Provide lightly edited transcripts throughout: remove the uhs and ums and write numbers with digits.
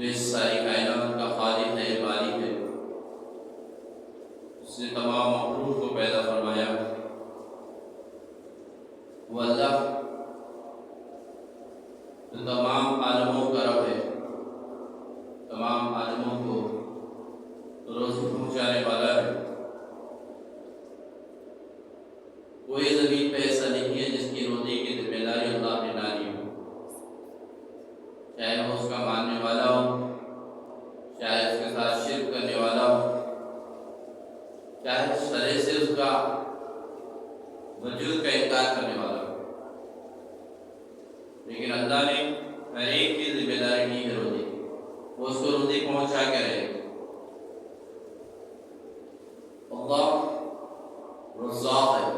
جو اس ساری کائنات کا خالق ہے، مالک ہے، اس نے تمام مخلوق کو پیدا فرمایا، وہ اللہ جو تمام عالموں کا رب ہے، تمام عالموں کو روزی پہنچانے والا ہے۔ کوئی زمین پہ ایسا نہیں ہے جس کی روزی کی ذمہ داری اللہ نے نہ لی ہو، چاہے وہ اس کا ماننے والا ہو، چاہے اس کے ساتھ شرک کرنے والا ہو، چاہے سرے سے اس کا وجود کا انکار کرنے والا ہو، لیکن اللہ نے ہر ایک کی ذمہ داری لی ہے روزی، وہ اس کو روزی پہنچا کے رہے۔ اللہ رزاق ہے،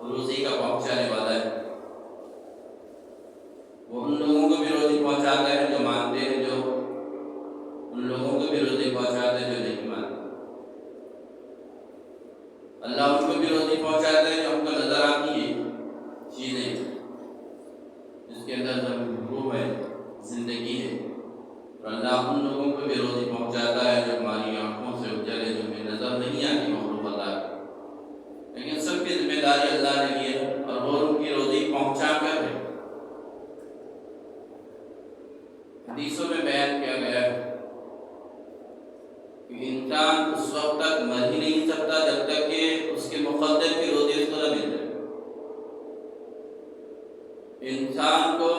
روزی کا پہنچانے والا ہے۔ وہ ان لوگوں کو بھی روزی پہنچاتا ہے جو مانتے ہیں، جو ان لوگوں کو بھی روزی پہنچاتا ہے جو نہیں مانتے۔ اللہ ان کو بھی روزی پہنچاتا ہے جو ہم کو نظر آتی ہے چیزیں، جس کے اندر روح ہے، زندگی ہے، اور اللہ ان لوگوں کو بھی روزی پہنچاتا ہے جو ہماری آنکھوں سے اجل ہے، جو ہمیں نظر نہیں آتی مخلوق اللہ کی، لیکن سب کی ذمہ داری اللہ نے لی ہے اور وہ ان کی روزی پہنچا کر ہے۔ حدیثوں میں بیان کیا گیا ہے کہ انسان اس وقت تک مر ہی نہیں سکتا جب تک کہ اس کے مقدر کی روزی اس کو نہ مل جائے۔ انسان کو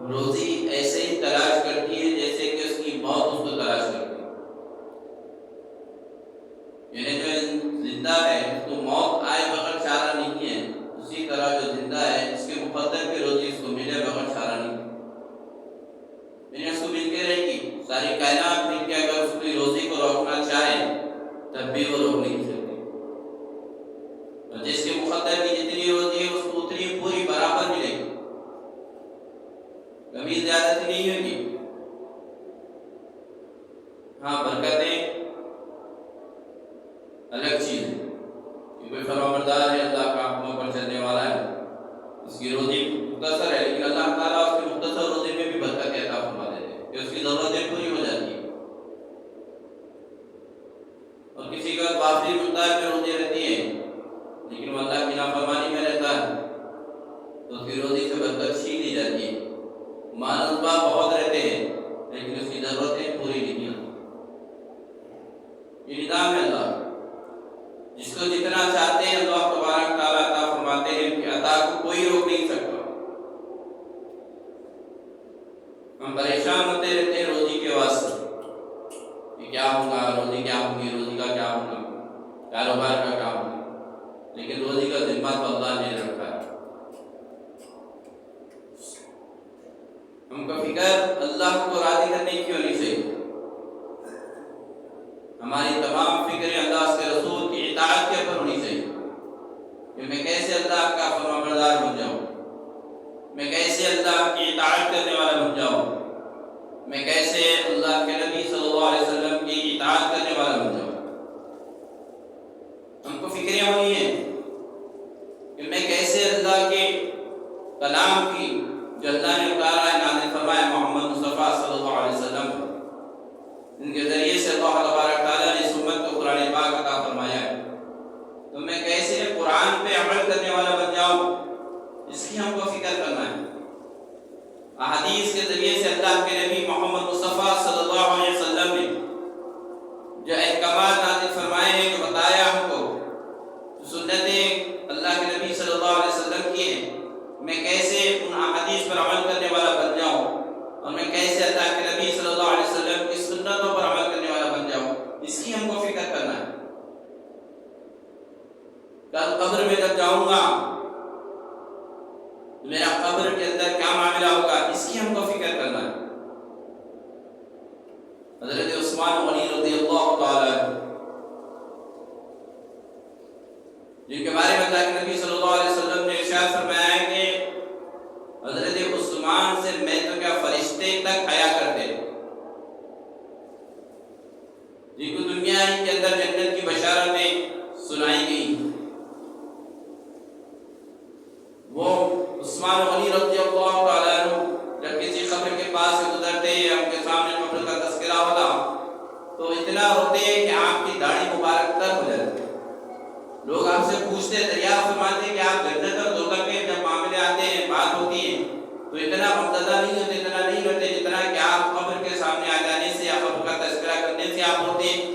روزی ایسے ہی تلاش کرتی ہے جیسے کہ اس کی موت اس کو تلاش کرتی ہے، یعنی جو زندہ ہے اس کو موت آئے بغیر چارہ نہیں ہے، اسی طرح جو زندہ ہے اس کے مقدر کی روزی اس کو ملے بغیر چارہ نہیں ہے، یعنی اس کو مل کے رہے گی۔ ساری کائنات مل کے اگر اس کی روزی کو روکنا چاہے تب بھی وہ روک نہیں سکتی، اور جس کے مقدر کی جتنی روزی ہے اس کو اتنی پوری برابر ملے گی، کمی زیادتی نہیں ہوگی۔ ہاں، برکتیں الگ چیز ہے کہ کوئی فرمانبردار ہے، اللہ کا حکموں پر چلنے والا ہے، اس کی روزی مختصر ہے، لیکن اللہ تعالیٰ اس کی مختصر روزی میں بھی برکت عطا فرما دیتے ہیں کہ اس کی ضرورتیں پوری ہو جاتی ہیں، اور کسی کا کافی مقدار میں روزی رہتی ہے لیکن وہ اللہ کی نافرمانی میں رہتا ہے تو اس کی روزی سے برکت چھین لی جاتی ہے۔ مال اسباب بہت رہتے ہیں لیکن اس کی ضرورتیں پوری نہیں ہوتی۔ یہ نظام ہے اللہ، جس کو جتنا چاہتے ہیں اللہ تبارک تعالیٰ عطا فرماتے ہیں کہ عطا کو کوئی روک نہیں سکتا۔ ہم پریشان ہوتے رہتے ہیں روزی کے واسطے کہ کیا ہوگا، روزی کیا ہوگی، روزی کا کیا ہوگا، کاروبار کا کیا ہوگا، لیکن روزی کا ذمہ تو اللہ نے رکھا ہے۔ ہم کا فکر اللہ کو راضی کرنے کی ہونی چاہیے، ہماری تمام فکریں اللہ کے رسول کی اطاعت کے اوپر ہونی چاہیے کہ میں کیسے اللہ کا فرمانبردار بن جاؤں، میں کیسے اللہ کی اطاعت کرنے والا بن جاؤں، میں کیسے اللہ کے نبی صلی اللہ علیہ وسلم کی اطاعت کرنے والا بن جاؤں۔ ہم کو فکریں ہونی ہیں کہ میں کیسے اللہ کے کلام کی جو اللہ نے اتارا ہے، نازل فرمایا محمد مصطفیٰ صلی اللہ علیہ وسلم، ان کے ذریعے سے اللہ تبارک تعالیٰ نے اس امت کو قرآن پاک عطا فرمایا ہے، تو میں کیسے قرآن پہ عمل کرنے والا بن جاؤں، اس کی ہم کو فکر کرنا ہے۔ احادیث کے ذریعے سے اللہ کے نبی محمد مصطفیٰ صلی اللہ علیہ وسلم نے جو احکامات نازل فرمائے ہیں، جو بتایا ہم کو، جو سنتیں اللہ کے نبی صلی اللہ علیہ وسلم کی ہیں، میں کیسے ان احادیث پر عمل کرنے والا بن جاؤں، اور میں کیسے اللہ کے نبی صلی اللہ علیہ وسلم کی سنتوں پر عمل کرنے والا بن جاؤں، اس کی ہم کو فکر کرنا ہے۔ کل قبر میں جب جاؤں گا میرا قبر کے اندر کیا معاملہ ہوگا، اس کی ہم کو فکر کرنا ہے۔ حضرت عثمان غنی رضی اللہ تعالی جن کے بارے میں اللہ کے نبی صلی اللہ علیہ وسلم نے ارشاد فرمایا ہے کہ حضرت عثمان سے میں تو کیا فرشتے تک حیا کرتے، جن کو دنیا کے اندر جنت کی بشارتیں سنائی گئی، وہ عثمان غنی رضی اللہ تعالیٰ عنہ جب کسی قبر کے پاس سے گزرتے یا ان کے سامنے قبر کا تذکرہ پوچھتے دریافت فرماتے کہ آپ جنت اور دوزخ کے جب معاملے آتے ہیں، بات ہوتی ہے تو اتنا مبتلا نہیں ہوتے، اتنا نہیں ہوتے جتنا کہ آپ قبر کے سامنے آ جانے سے یا قبر کا تذکرہ کرنے سے آپ ہوتے ہیں۔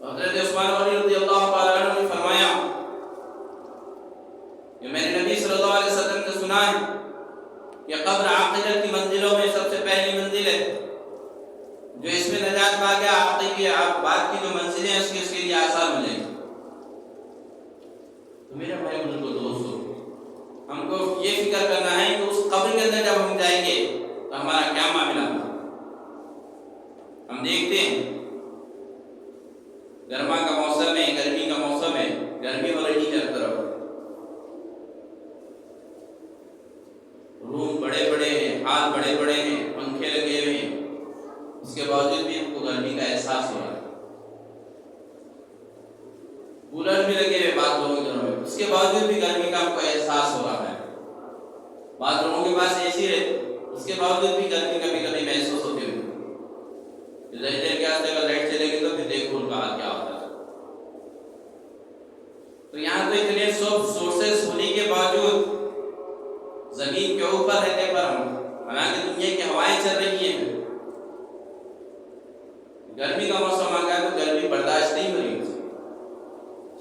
حضرت عثمان غنی رضی اللہ تعالیٰ عنہ نے فرمایا کہ میں نے نبی صلی اللہ علیہ وسلم سے سنا ہے کہ قبر عاقلت کی منزلوں میں سب سے پہلی منزل ہے، جو اس میں نجات پا گیا عاقل کی بات کی جو منزلیں ہیں اس کے لیے آسان ہو جائیں گی۔ تو میرے بھائی بزرگوں دوستو، ہم کو یہ فکر کرنا ہے کہ اس قبر کے اندر جب ہم جائیں گے تو ہمارا کیا معاملہ ہوگا۔ ہم دیکھتے ہیں گرما کا موسم ہے، گرمی کا موسم ہے، گرمی ہو رہی ہے ہر طرف، روم بڑے بڑے ہیں، ہال بڑے بڑے ہیں، پنکھے لگے ہوئے ہیں، اس کے باوجود بھی ہم کو گرمی کا احساس ہو رہا ہے۔ کولر بھی لگے ہوئے بعض لوگوں کے گھروں میں، اس کے باوجود بھی گرمی کا ہم کو احساس ہو رہا ہے۔ بعض لوگوں کے پاس اے سی ہے، اس کے باوجود بھی گرمی کبھی کبھی محسوس ہوتی ہے۔ دیر کے آستے اگر لائٹ چلے گی تو پھر دیکھو ان کا حال کیا ہوتا ہے۔ تو یہاں تو اتنے سب سورسز ہونے کے باوجود زمین کے اوپر رہنے پر ہم، حالانکہ دنیا کی ہوائیں چل رہی ہیں، گرمی کا موسم آ گیا تو گرمی برداشت نہیں ہو رہی،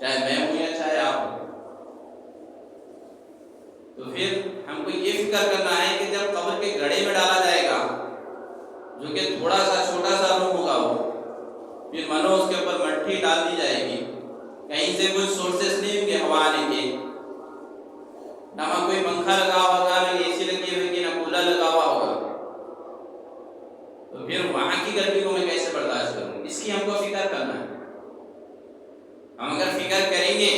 چاہے میں ہوں یا چاہے آپ ہوں۔ تو پھر ہم کو یہ فکر کرنا ہے کہ جب قبر کے گڑھے میں ڈالا جائے گا، جو کہ تھوڑا سا چھوٹا سا روم ہوگا، وہ پھر منو اس کے اوپر مٹی ڈال دی جائے گی، کہیں سے کوئی سورسز نہیں ہوں گے ہوا آنے کے، نہ کوئی پنکھا لگا ہوگا، نہ اے سی لگی ہوگی، نہ کولر لگا ہوا ہوگا، تو پھر وہاں کی گرمی کو میں کیسے برداشت کروں؟ اس کی ہم کو فکر کرنا ہے۔ ہم اگر فکر کریں گے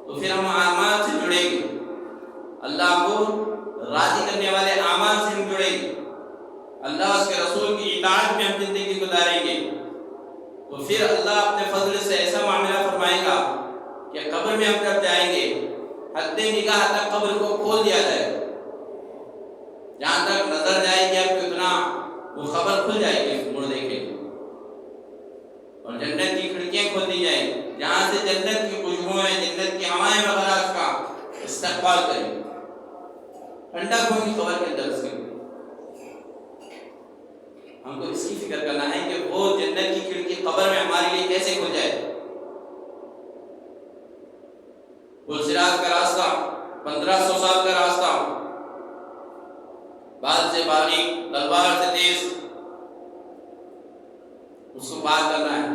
تو پھر ہم اعمال سے جڑیں گے، اللہ کو راضی کرنے والے اعمال سے ہم جڑیں گے، اللہ اس کے رسول کی اطاعت میں ہم زندگی گزاریں گے، تو پھر اللہ اپنے فضل سے ایسا معاملہ فرمائے گا کہ قبر میں ہم جب جائیں گے حد نگاہ تک قبر کو کھول دیا جائے، جہاں تک نظر جائے گی اب کتنا وہ خبر کھل جائے گی مردے کے، اور جنت کی کھڑکیاں کھول دی جائیں، جہاں سے جنت کی خوشبوئیں، جنت کی ہوائیں وغیرہ اس کا استقبال کریں، ٹھنڈک ہوگی قبر کے اندر سے۔ ہم کو اس کی فکر کرنا ہے کہ وہ جنت کی کھڑکی قبر میں ہمارے لیے کیسے کھل جائے۔ پلسرات کا راستہ 1500 سال کا راستہ، بال سے باریک، تلوار سے تیز، اس کو پار کرنا ہے۔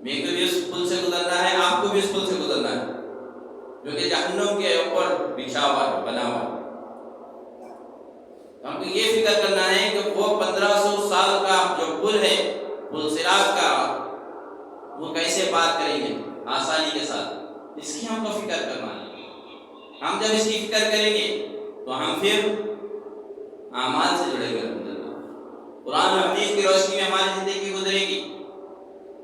میرے کو بھی اس پل سے گزرنا ہے، آپ کو بھی اس پل سے گزرنا ہے، جو کہ جہنم کے اوپر بچھا ہوا ہے، بنا ہوا ہے۔ ہم کو یہ فکر کرنا ہے کہ وہ 1500 سال کا جو پل ہے، پل صراط کا، وہ کیسے پار کریں گے آسانی کے ساتھ، اس کی ہم کو فکر کرنا ہے۔ ہم جب اس کی فکر کریں گے تو ہم پھر اعمال سے جڑے گا، قرآن و حدیث کی روشنی میں ہماری زندگی گزرے گی،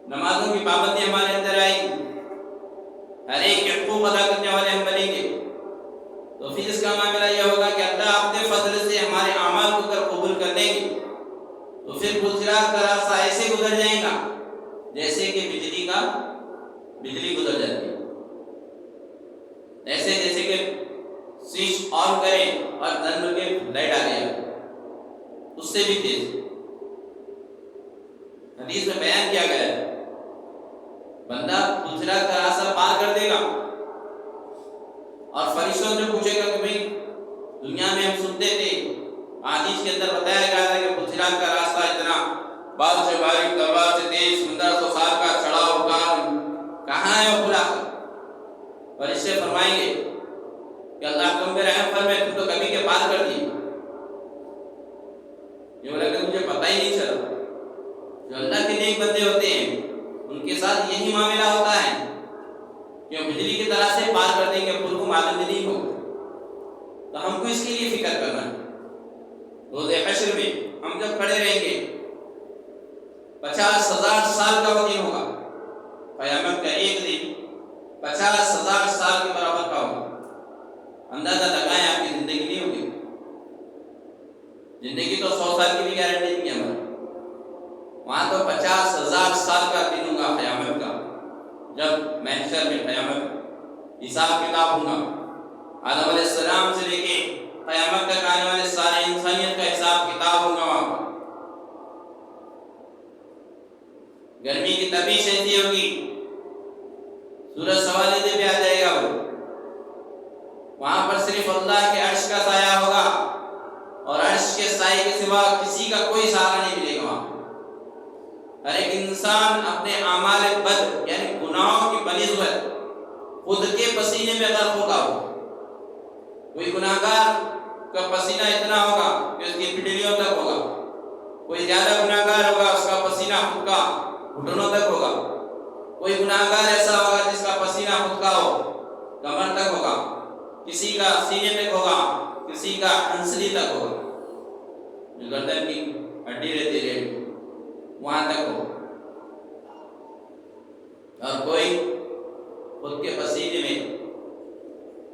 نمازوں کی پابندی ہمارے اندر آئے گی، ہر ایک کے حقوق ادا کرنے والے ہم بنیں گے، تو پھر اس کا معاملہ یہ ہوگا کہ اللہ اپنے فضل سے ہمارے اعمال کو اگر قبول کر لیں گے تو پھر پلسرات کا راستہ ایسے گزر جائے گا جیسے کہ بجلی گزر جاتی ہے، ایسے جیسے کہ سوئچ آن کریں اور دن کے لائٹ آ گیا، اس سے بھی تیز۔ حدیث میں بیان کیا گیا ہے بندہ پلسرات کا راستہ پار کر دے گا اور فرشتوں سے پوچھے گا کہ بھائی دنیا میں ہم سنتے تھے، حدیث کے اندر بتایا گیا تھا کہ پلسرات کا راستہ اتنا بال سے باریک، تلوار سے تیز، 1500 سال کا چڑھاؤ کا، کہاں ہے وہ پورا؟ فرشتے فرمائیں گے کہ اللہ تم پہ رحم فرمائے، تم تو کبھی کے پار کر دی، یہ بولا کہ مجھے پتہ ہی نہیں چلا۔ جو اللہ کے نیک بندے ہوتے ہیں ان کے ساتھ یہی معاملہ ہوتا ہے کہ بجلی کی طرح سے پار کر دیں گے، پل کو معلوم نہیں ہوگا۔ تو ہم کو اس کے لیے فکر کرنا ہے۔ روز حشر میں ہم جب کھڑے رہیں گے 50,000 سال کا وہ دن ہوگا، قیامت کا ایک دن 50,000 سال کے برابر کا ہوگا۔ اندازہ لگائیں، آپ کی زندگی نہیں ہوگی، زندگی تو 100 سال کی بھی گارنٹی نہیں ہے ہماری، وہاں تو 50,000 سال کا دن ہوگا قیامت کا، جب محشر میں قیامت حساب کتاب ہوگا، آدم علیہ السلام سے لے کے قیامت تک آنے والے سارے انسانیت کا حساب کتاب ہوگا وہاں پر۔ گرمی کی تپش ایسی ہوگی، سورج سوالے دے پہ آ جائے گا وہ، وہاں پر صرف اللہ کے عرش کا سایہ ہوگا، اور عرش کے سائے کے سوا کسی کا کوئی سہارا نہیں ملے گا وہاں۔ ہر ایک انسان اپنے اعمال بد یعنی گناہوں کی بنسبت خود کے پسینے میں غرق ہوگا۔ کوئی گناہگار کا پسینہ اتنا ہوگا کہ اس کی پٹلیوں تک ہوگا، کوئی زیادہ گناہگار ہوگا اس کا پسینہ خود کا گھٹنوں تک ہوگا، کوئی گناہگار ایسا ہوگا جس کا پسینہ خود کا ہو کمر تک ہوگا، کسی کا سینے تک ہوگا، کسی کا ہنسلی تک ہوگا، جو گردن کی ہڈی رہتی ہے وہاں تک ہو، اور کوئی خود کے پسینے میں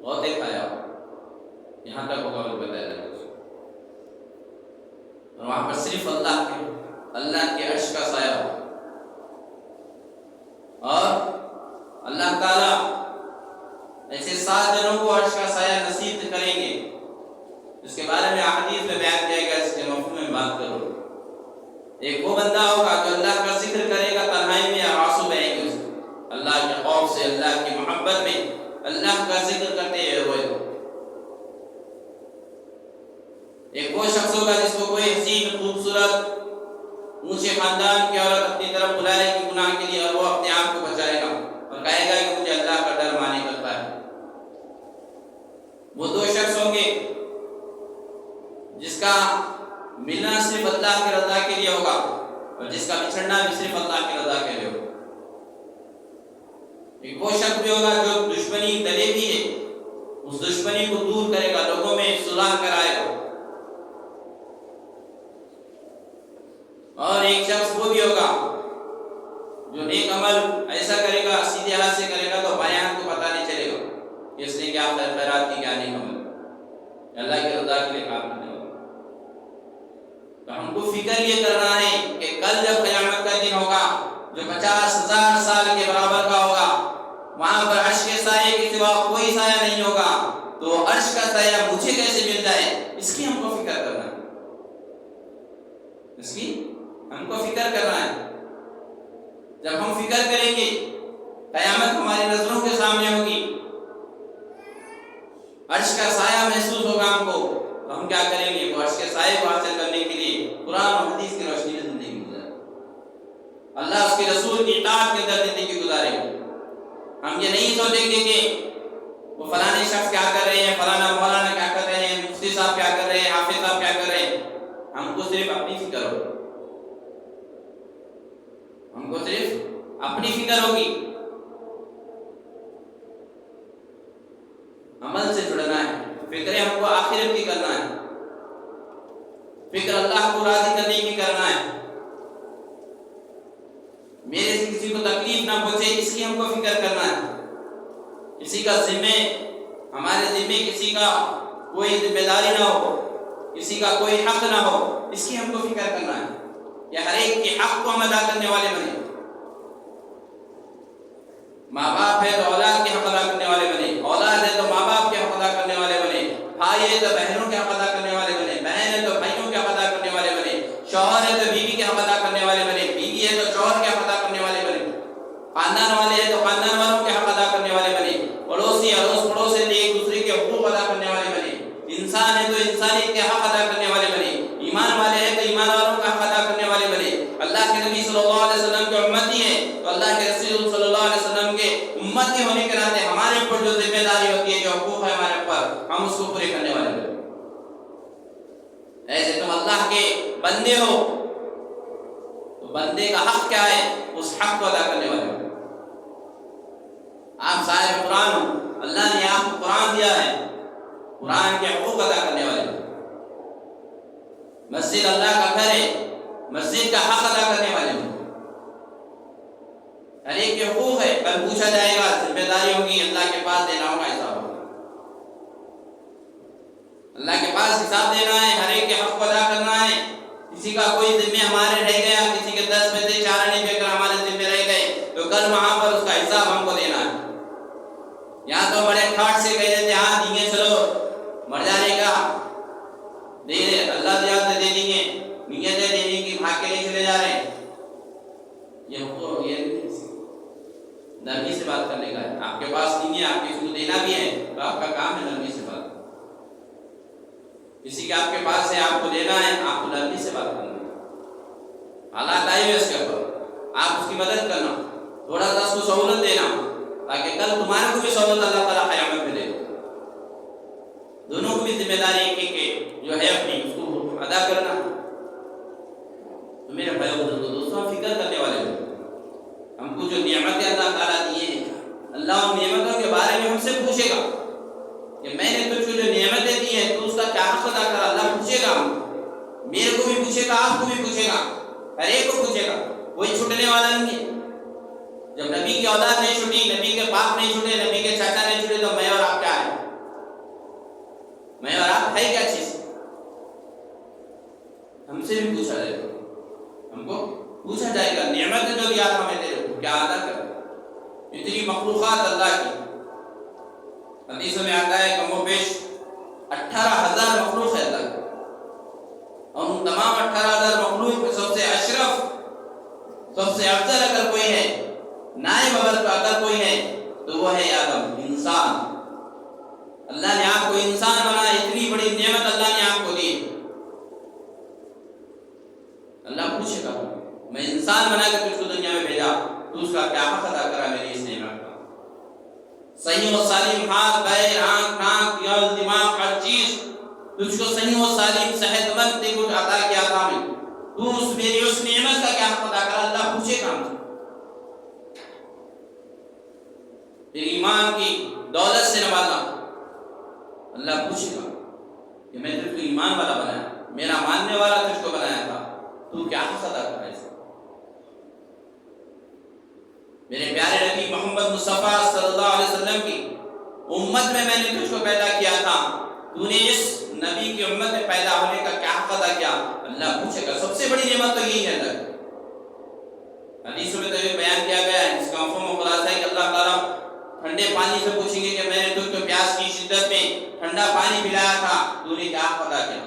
غوطے کھایا ہو، یہاں تک ہوگا وہ بتایا جائے گا۔ اور وہاں پر صرف اللہ کے عرش کا سایہ ہو، اور اللہ تعالیٰ ایسے 7 جنوں کو عرش کا سایہ نصیب کریں گے، اس کے بارے میں احادیث میں بیان کیا گیا، اس کے مفہوم میں بات کرو۔ ایک وہ بندہ ہوگا جو اللہ کا ذکر کرے گا تنہائی میں، آنسو بہیں گے اس کو، اللہ کے خوف سے، اللہ کی محبت میں اللہ کا ذکر کرتے ہوئے روئے۔ ایک وہ شخص ہوگا جس کو کوئی حسین خوبصورت اونچے خاندان کی عورت اپنی طرف بلائے گی گناہ کے لیے، اور وہ اپنے آپ کو بچائے گا اور کہے گا کہ مجھے اللہ کا ڈر مانے کرتا ہے۔ وہ 2 شخص ہوں گے جس کا ملنا صرف اللہ کی رضا کے لیے ہوگا، اور جس کا بچھڑنا بھی صرف اللہ کی رضا کے لیے ہوگا۔ ایک وہ شخص بھی ہوگا جو دشمنی دلے بھی ہے، اس دشمنی کو دور کرے گا، لوگوں میں صلح کرائے گا۔ اور ایک شخص وہ بھی ہوگا جو نیک عمل ایسا کرے گا، سیدھے ہاتھ سے کرے گا تو بائیں ہاتھ کو پتہ نہیں چلے گا کہ اس نے کیا خیرات کی، کیا نیک عمل، اللہ کی رضا کے لیے کام کرنے والا۔ تو ہم کو فکر یہ کرنا ہے کہ کل جب قیامت کا دن ہوگا جو 50,000 سال کے برابر کا ہوگا، وہاں پر عرش کے سائے کے سوا کوئی سایہ نہیں ہوگا، تو عرش کا سایہ مجھے کیسے مل جائے، اس کی ہم کو فکر کرنا ہے، اس کی ہم کو فکر کرنا ہے۔ جب ہم فکر کریں گے، قیامت ہماری نظروں کے سامنے ہوگی، عرش کا سایہ محسوس ہوگا ہم کو، تو ہم کیا کریں گے؟ وہ عرش کے سائے کو حاصل کرنے کے لیے قرآن اور حدیث کی روشنی میں زندگی گزاریں، اللہ اس کے رسول کی اطاعت کے اندر زندگی گزاریں۔ ہم یہ نہیں سوچیں گے کہ وہ فلانے شخص کیا کر رہے ہیں، فلانا مولانا کیا کر رہے ہیں، مفتی صاحب کیا کر رہے ہیں، حافظ صاحب کیا کر رہے ہیں۔ ہم کو صرف اپنی فکر ہوگی، ہم کو صرف اپنی فکر ہوگی، عمل سے جڑنا ہے، فکریں ہم کو آخرت کی کرنا ہے، فکر اللہ کو راضی کرنے کی کرنا ہے، میرے سے کسی کو تکلیف نہ پہنچے اس کی ہم کو فکر کرنا ہے، کسی کا ذمہ، ہمارے ذمہ کسی کا کوئی ذمہ داری نہ ہو، کسی کا کوئی حق نہ ہو، اس کی ہم کو فکر کرنا ہے، یا ہر ایک کے حق کو ہم ادا کرنے والے بنے۔ ماں باپ ہے تو اولاد کے حق ادا کرنے والے بنے، اولاد ہے تو ماں باپ کے حق ادا کرنے والے بنے، بھائی ہے تو بہنوں کے حق ادا کرنے والے بنے، بہن ہے تو بھائیوں کے حق ادا کرنے والے بنے، شوہر ہے تو بیوی کے حق ادا کرنے والے بنے، بیوی ہے تو شوہر کے حق ادا کرنے والے بنے، خاندان والے ہیں تو خاندان والوں کے حق ادا کرنے والے بنے، پڑوسی اڑوس پڑوس ہے تو ایک دوسرے کے حقوق ادا کرنے والے بنے، انسان ہے تو انسانیت کے حق ادا کرنے والے بنے، ایمان والے ہیں تو ایمان والوں کا حق ادا کرنے والے بنے، اللہ کے نبی صلی اللہ علیہ وسلم کے امتی ہیں تو اللہ کے رسول صلی اللہ علیہ وسلم کے امتی ہونے کے ناطے ہمارے اوپر جو ذمہ داری ہوتی ہے، جو حقوق ہے ہمارے اوپر، ہم اس کو پورے کرنے والے بنے۔ ایسے تم اللہ کے بندے ہو تو بندے کا حق کیا ہے، اس حق کو ادا کرنے والے بنے۔ آپ صاحب قرآن ہو، اللہ نے آپ کو قرآن دیا ہے، قرآن کے حقوق ادا کرنے والے بنے۔ مسجد اللہ کا گھر ہے، مسجد کا حق ادا کرنے والے بنے۔ ہر ایک کے حقوق ہے، کل پوچھا جائے گا، ذمہ داری ہوگی، اللہ کے پاس دینا ہوگا، حساب ہوگا، اللہ کے پاس حساب دینا ہے، ہر ایک کے حق کو ادا کرنا ہے۔ کسی کا کوئی ذمہ ہمارے رہ گیا، کسی کے 10 میں سے 4 آنے پہ اگر ہمارے ذمہ رہ گئے تو کل وہاں پر اس کا حساب ہم دینا بھی ہے تو آپ کا کام ہے نرمی سے بات. کسی کے آپ کے پاس ہے، آپ کو دینا ہے، آپ کو نرمی سے بات کرنا. حالات آئے ہوئے اس کے اوپر، آپ اس کی مدد کرنا، تھوڑا سا اس کو سہولت دینا تاکہ کل تمہارے کو بھی سہولت اللہ تعالیٰ قیامت میں دے. دونوں کو بھی ذمہ داری کہ جو ہے اپنی اس کو ادا کرنا. تو میرے بھائی دوستوں، فکر کرنے والے لوگ، ہم کو جو نعمتیں اللہ تعالیٰ دیے ہیں، اللہ ان نعمتوں کے بارے میں ہم سے پوچھے گا کہ میں نے تجھ کو جو نعمتیں دی ہیں تو اس کا کیا حق ادا کر. اللہ پوچھے گا، میرے کو بھی پوچھے گا، آپ کو بھی پوچھے گا، ہر ایک کو پوچھے گا. کوئی چھوٹنے والا نہیں ہے. جب نبی کی اولاد نہیں چھوٹی، نبی کے باپ نہیں چھوٹے، نبی کے چاچا نہیں چھوٹے، تو میں اور آپ کیا ہے؟ میں اور آپ ہے کیا چیز؟ ہم سے بھی پوچھا جائے گا، ہم کو پوچھا جائے گا نعمت جو دیا ہمیں تیرے کو کیا ادا کر. اتنی مخلوقات اللہ کی، حدیثوں میں آتا ہے کم و بیش 18,000 مخلوق ہے اللہ کی، اور ان تمام 18,000 مخلوق میں سب سے اشرف، سب سے افضل اگر کوئی ہے، نائب اگر کوئی ہے تو وہ ہے آدم، انسان. اللہ نے آپ کو انسان بنایا، اتنی بڑی نعمت اللہ نے آپ کو دی. اللہ پوچھے گا میں انسان بنا کے تجھ کو دنیا میں بھیجا، تو اس کا کیا حق ادا کرا میری اس نعمت کا. صحیح و سالم ہاتھ، پیر، آنکھ، ناک، دل، دماغ، ہر چیز تجھ کو صحیح و سالم صحت مند تجھ کو عطا کیا تھا میں، تو اس میری اس نعمت کا کیا حق ادا کرا. اللہ پوچھے گا. پھر ایمان کی دولت سے نوازا، اللہ پوچھے گا کہ میں تجھ کو ایمان والا بنایا، میرا ماننے والا تجھ کو بنایا تھا، تو کیا حق ادا کرا اس کا. میرے پیارے نبی محمد مصطفیٰ صلی اللہ علیہ وسلم کی امت میں نے تجھ کو پیدا کیا تھا، تو نے اس نبی کی امت میں پیدا ہونے کا کیا حق ادا کیا. اللہ پوچھے گا. سب سے بڑی نعمت تو یہی ہے. اللہ حدیثوں میں تو یہ بیان کیا گیا ہے، اس کا مفہوم و خلاصہ ہے کہ اللہ تعالیٰ ٹھنڈے پانی سے پوچھیں گے کہ میں نے تجھ کو پیاس کی شدت میں ٹھنڈا پانی پلایا تھا، تو نے کیا حق ادا کیا.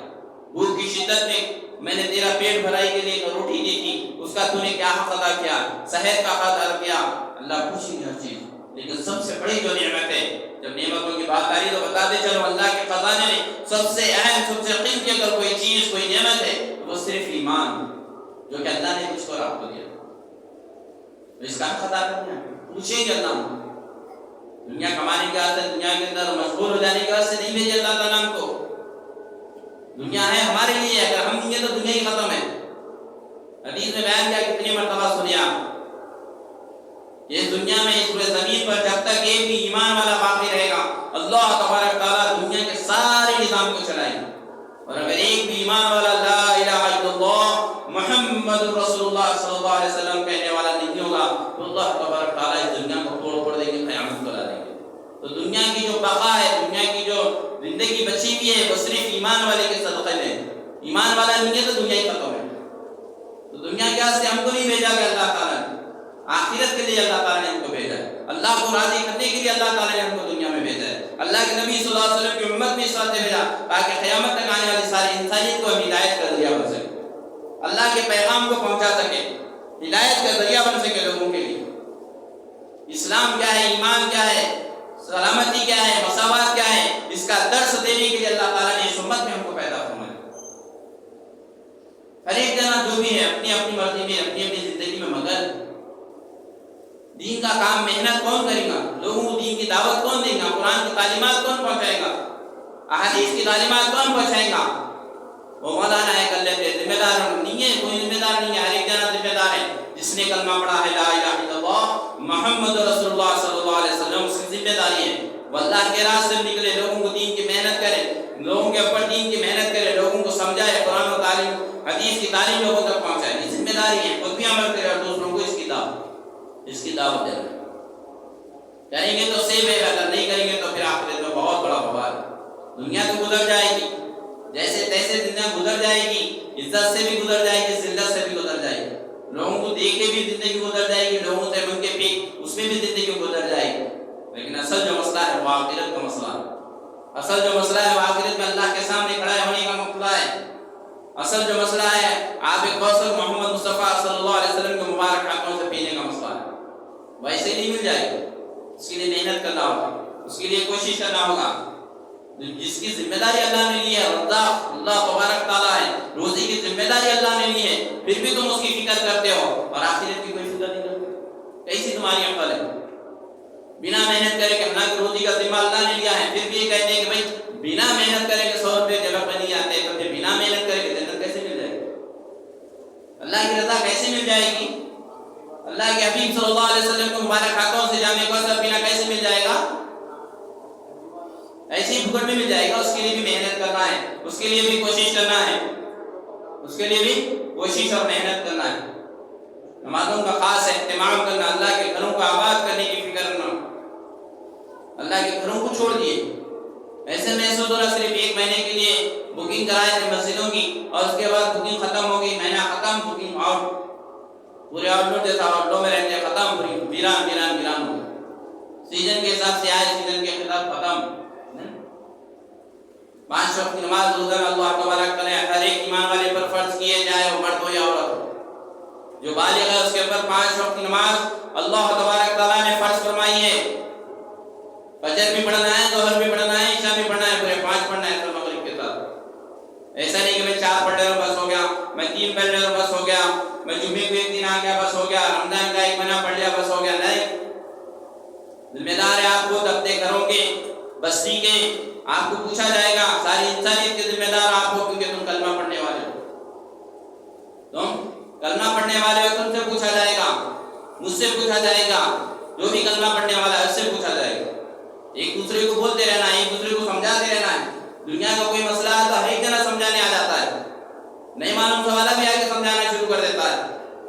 بھوک کی شدت میں نے تیرا پیٹ بھرائی کے لیے روٹی دی تھی، اس کا تو نے کیا حق ادا کیا. صحت کا حق ادا کیا. اللہ پوچھیں گے ہر چیز. لیکن سب سے بڑی جو نعمت ہے، جب نعمتوں کی بات آ رہی تو بتا دے چلو اللہ کے خزانے میں سب سے اہم، سب سے قیمتی اگر کوئی چیز، کوئی نعمت ہے تو وہ صرف ایمان، جو کہ اللہ نے مجھ کو آپ کو دیا. اس کا حق ادا کرنا پوچھیں گے. اللہ دنیا کمانے کے واسطے، دنیا کے اندر مشغول ہو جانے کے واسطے نہیں بھیجے اللہ تعالیٰ ہم کو. دنیا ہے ہمارے لیے، اگر ہم نہیں ہیں تو دنیا ہی ختم ہے. حدیث میں بیان کیا کتنی مرتبہ سنیا، اس دنیا میں اس پورے زمین پر جب تک ایک بھی ایمان والا باقی رہے گا، اللہ تبارک تعالیٰ دنیا کے سارے نظام کو چلائے گا. اور اگر ایک بھی ایمان والا لا الہ الا اللہ محمد رسول اللہ صلی اللہ علیہ وسلم کہنے والا نہیں ہوگا تو اللہ تبارک تعالیٰ اس دنیا کو توڑ پھوڑ دیں گے، قیامت کو لا دیں گے. تو دنیا کی جو بقا ہے، دنیا کی جو زندگی بچی ہوئی ہے، وہ صرف ایمان والے کے صدقے میں. ایمان والا نہیں ہے تو دنیا ہی ختم ہے. تو دنیا کے واسطے ہم کو نہیں بھیجا گیا اللہ تعالیٰ نے، آخرت کے لیے اللہ تعالیٰ نے ہم کو بھیجا ہے. اللہ کو راضی کرنے کے لیے اللہ تعالیٰ نے ہم کو دنیا میں بھیجا ہے. اللہ کے نبی صلی اللہ علیہ وسلم کی امت میں اس واسطے بھیجا تاکہ قیامت تک آنے والی ساری انسانیت کو ہم ہدایت کا ذریعہ بن سکے، اللہ کے پیغام کو پہنچا سکے، ہدایت کا ذریعہ بن سکے لوگوں کے لیے. اسلام کیا ہے، ایمان کیا ہے، سلامتی کیا ہے، مساوات کیا ہے، اس کا درس دینے کے لیے اللہ تعالیٰ نے اس امت میں ہم کو پیدا فرمایا. ہر ایک جنا جو بھی ہے اپنی اپنی مرضی میں، اپنی اپنی زندگی میں مگن. دین کا کام محنت کون کرے گا؟ لوگوں کو دین کی دعوت کون دے گا؟ قرآن کی تعلیمات کون پہنچائے گا؟ احادیث کی تعلیمات کون پہنچائے گا؟ وہ مولانا ہے کر لیتے، ذمہ دار نہیں ہے، کوئی ذمہ دار نہیں ہے. ہر ایک جنا ذمہ دار ہے. جس نے کلمہ پڑھا ہے لا الہ الا اللہ محمد رسول اللہ صلی اللہ علیہ وسلم، اس کی ذمہ داری ہے وہ اللہ کے راستے میں نکلے، لوگوں کو دین کی محنت کرے، لوگوں کے اوپر دین کی محنت کرے، لوگوں کو سمجھائے، قرآن و تعلیم حدیث کی تعلیم لوگوں تک پہنچائے. یہ ذمہ داری ہے. خود بھی عمل کرے اور دوسروں کو اس کی دعوت دے. کریں گے تو سیب ہے، اگر نہیں کریں گے تو پھر آخرت میں بہت بڑا بوال. دنیا تو گزر جائے گی، جیسے تیسے دنیا گزر جائے گی، عزت سے بھی گزر جائے گی، ذلت سے بھی گزر جائے گی. لوگوں کو دیکھ کے بھی زندگی گزر جائے گی، لوگوں سے مل کے بھی اس میں بھی زندگی گزر جائے گی. لیکن اصل جو مسئلہ ہے وہ آخرت کا مسئلہ ہے. اصل جو مسئلہ ہے وہ آخرت میں اللہ کے سامنے کھڑا ہونے کا مسئلہ ہے. اصل جو مسئلہ ہے آب کوثر محمد مصطفیٰ صلی اللہ علیہ وسلم کے مبارک ہاتھوں سے پینے کا مسئلہ ہے. ویسے نہیں مل جائے گا، اس کے لیے محنت کرنا ہوگا، اس کے کے لیے کوشش کرنا ہوگا. جس کی ذمہ داری اللہ نے لی ہے، رزاق اللہ تبارک تعالیٰ ہے، روزی کی ذمہ داری اللہ نے لی ہے، پھر بھی تم اس کی فکر کرتے ہو اور آخرت کی کوئی فکر نہیں کرتے. کیسی تمہاری عقل ہے؟ بنا محنت کرے کہ اللہ کی روزی کا ذمہ اللہ نے لیا ہے، پھر بھی یہ کہتے ہیں کہ بھائی بنا محنت کرے کہ 100 روپے جگہ پہ نہیں آتے، تو پھر بنا محنت کرے کہ جنت کیسے مل جائے گی؟ اللہ کی رضا کیسے مل جائے گی؟ اللہ کے حبیب صلی اللہ علیہ وسلم کو مبارک ہاتھوں سے جامع کوثر پینا کیسے مل جائے گا؟ ایسے ہی پھکٹ میں مل جائے گا. اس کے لیے بھی محنت کرنا ہے، اس کے لیے بھی کوشش کرنا ہے، اس کے لیے بھی کوشش اور محنت کرنا ہے. نمازوں کا خاص اہتمام کرنا، اللہ کے گھروں کو آباد کرنے کی فکر کرنا. اللہ کے گھروں کو چھوڑ دیے. ایسے محسوس ہو رہا صرف 1 مہینے کے لیے بکنگ کرائے تھے مسجدوں کی اور اس کے بعد بکنگ ختم ہو گئی، مہینہ ختم، بکنگ آؤٹ، پورے آؤٹ ڈور جیسا آؤٹ ڈور میں رہتے ختم، پوری ویران ویران ویران ہو گئی. سیزن کے حساب سے آئے، سیزن کے خلاف ختم. 5 وقت کی نماز روزانہ اللہ تبارک تعالیٰ ہر ایک ایمان والے پر فرض کیے، چاہے وہ مرد ہو یا عورت ہو. جو بالغ ہے اس کے اوپر 5 وقت کی نماز اللہ تبارک تعالیٰ نے فرض فرمائی ہے. فجر بھی پڑھنا ہے، ظہر بھی پڑھنا ہے، عشاء بھی پڑھنا ہے، پورے 5 پڑھنا ہے مغرب کے ساتھ. ایسا نہیں کہ میں 4 پڑھ رہا ہوں بس ہو گیا، میں 3 پڑھ رہا ہوں بس ہو گیا، میں جمعے کو 1 دن آ گیا بس ہو گیا، رمضان کا 1 مہینہ پڑھ لیا بس ہو گیا. نہیں، ذمہ دار ہے آپ کو اپنے گھروں کے، بستی کے. آپ کو پوچھا جائے گا، ساری انسانیت کے ذمہ دار آپ ہو، کیونکہ تم کلمہ پڑھنے والے ہو. تم کلمہ پڑھنے والے ہو، تم سے پوچھا جائے گا، مجھ سے پوچھا جائے گا، جو بھی کلمہ پڑھنے والا ہے اس سے پوچھا جائے گا. ایک دوسرے کو بولتے رہنا ہے، ایک دوسرے کو سمجھاتے رہنا ہے. دنیا کا کوئی مسئلہ ہے تو ہر ایک جنا سمجھانے آ جاتا ہے، نہیں معلوم سوالا بھی آ کے سمجھانا شروع کر دیتا ہے.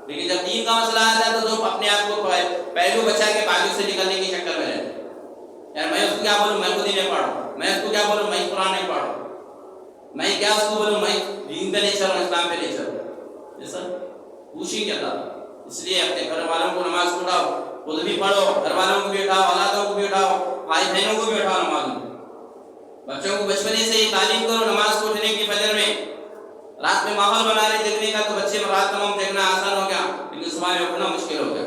لیکن جب دین کا مسئلہ آتا ہے تو تم اپنے آپ کو پہلو بچا کے باغیوں سے نکلنے کی چکر میں رہتے. یار میں اس کو کیا بولوں، میں خود ہی نہیں پڑھوں. میں اس کو کیا بولوں، میں قرآن نہیں پڑھوں. میں کیا اس کو بولوں، میں دین پہ نہیں چلوں، اسلام پہ نہیں چلوں. یہ سب پوچھی کیا تھا. اس لیے اپنے گھر والوں کو نماز کو اٹھاؤ، خود بھی پڑھو، گھر والوں کو بھی اٹھاؤ، اولادوں کو بھی اٹھاؤ، بھائی بہنوں کو بھی اٹھاؤ نماز میں. بچوں کو بچپنے سے ہی تعلیم کرو نماز کو اٹھنے کی. فجر میں رات میں ماحول بنا رہے جگنے کا تو بچے رات تمام جگنا آسان ہو گیا، لیکن صبح میں اٹھنا مشکل ہو گیا.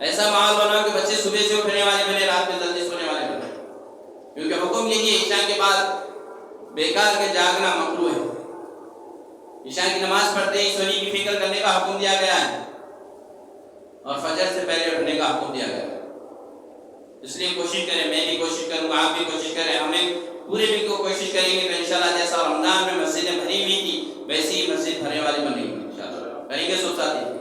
ایسا ماحول بناؤ کہ بچے صبح سے اٹھنے والے بنے، رات میں جلدی سونے والے بنے. کیونکہ حکم یہی ہے، عشاء کے بعد بیکار کے جاگنا مکروہ ہے. عشاء کی نماز پڑھتے ہی سونے کی فکر کرنے کا حکم دیا گیا ہے اور فجر سے پہلے اٹھنے کا حکم دیا گیا ہے. اس لیے کوشش کریں، میں بھی کوشش کروں گا، آپ بھی کوشش کریں، ہمیں پورے بھی کو کوشش کریں گے کہ انشاءاللہ جیسا رمضان میں مسجدیں بھری ہوئی تھی ویسی ہی مسجد بھرنے والی بنے گی انشاءاللہ. کریں گے سب ساتھی.